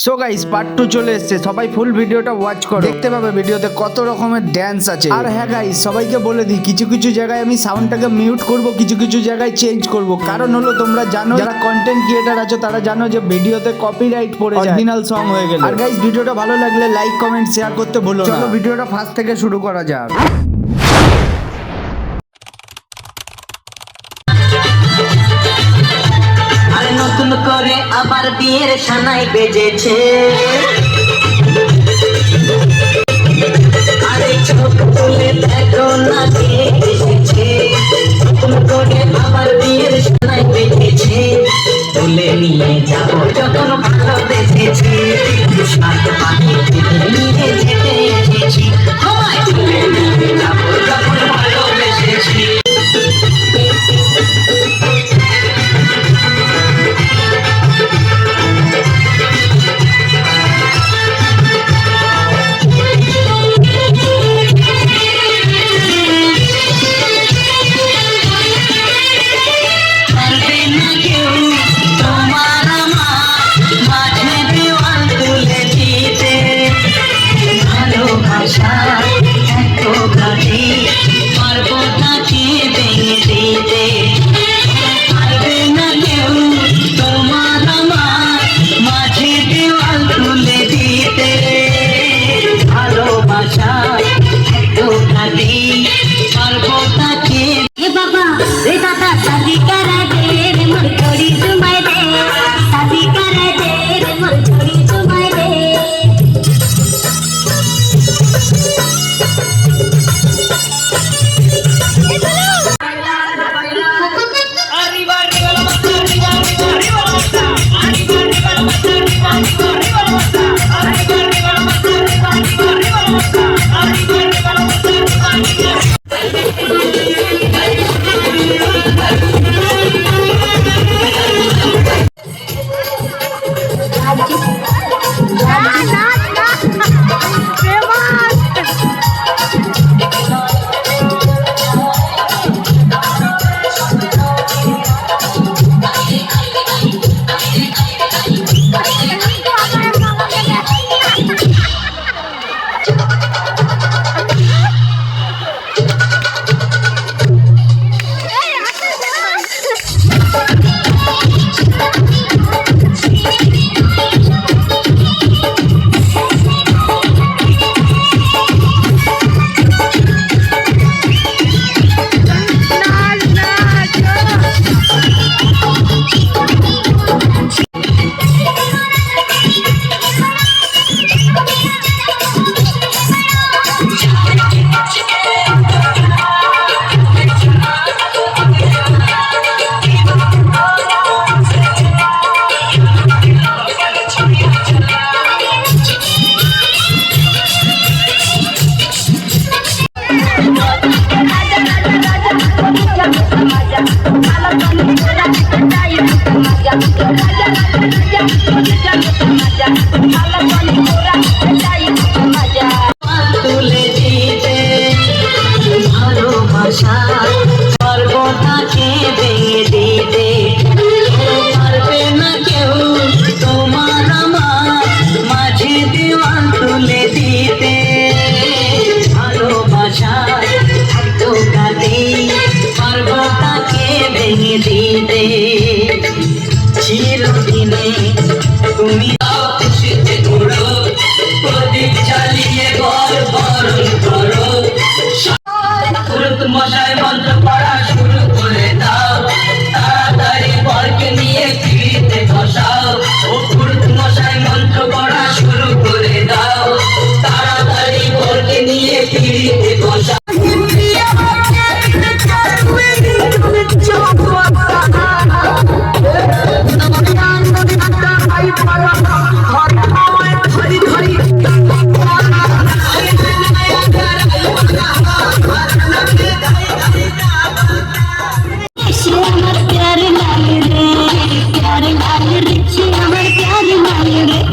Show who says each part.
Speaker 1: So guys part 2 চলে এসেছে, সবাই ফুল ভিডিওটা ওয়াচ করো, দেখতে পাবে ভিডিওতে কত রকমের ড্যান্স আছে। আর হ্যাঁ গাইস, সবাইকে বলে দিই কিছু কিছু জায়গায় আমি সাউন্ডটাকে মিউট করব, কিছু কিছু জায়গায় চেঞ্জ করব। কারণ হলো তোমরা জানো, যারা কন্টেন্ট ক্রিয়েটার আছো তারা জানো যে ভিডিওতে কপিরাইট পড়ে যায় অরিজিনাল সং হয়ে গেলে। আর গাইস ভিডিওটা ভালো লাগলে লাইক কমেন্ট শেয়ার করতে ভুলো না। চলো ভিডিওটা ফার্স্ট থেকে শুরু করা যাক।
Speaker 2: নতুন করে আবার বিয়ের সানাই বেজেছে, আরে চোখ তুলে দেখো না কে এসেছে। নতুন করে আবার বিয়ের সানাই বেজেছে, তুলে নিয়ে যাবো যখন ভালোবেসেছে। সাত পাখি নিয়ে যেতে এসেছি, আমায় তুলে নিয়ে যাবো যখন ভালোবেসেছি। তুলে দিতে ভালোবাসা সর্বদাকে ভেঙে দিতে পারবে না কেউ তোমার আমার মাঝে দেওয়াল তুলে দিতে। ভালোবাসা তো কাঁদে সর্বদাকে ভেঙে দিতে। চিরদিনে তুমি খুশিতে ঘুরো, প্রদীপ জ্বালিয়ে ঘর বরণ করো। পুরুত মশাই মন্ত্র পড়া শুরু করে দাও, তাড়াতাড়ি বরকে নিয়ে পিড়িতে বসাও। ও পুরুত মশাই মন্ত্র পড়া শুরু করে দাও, তাড়াতাড়ি বরকে নিয়ে পিড়িতে বসাও।
Speaker 3: प्यार लाल रे, प्यार लाल रे, हमर प्यार लाल रे।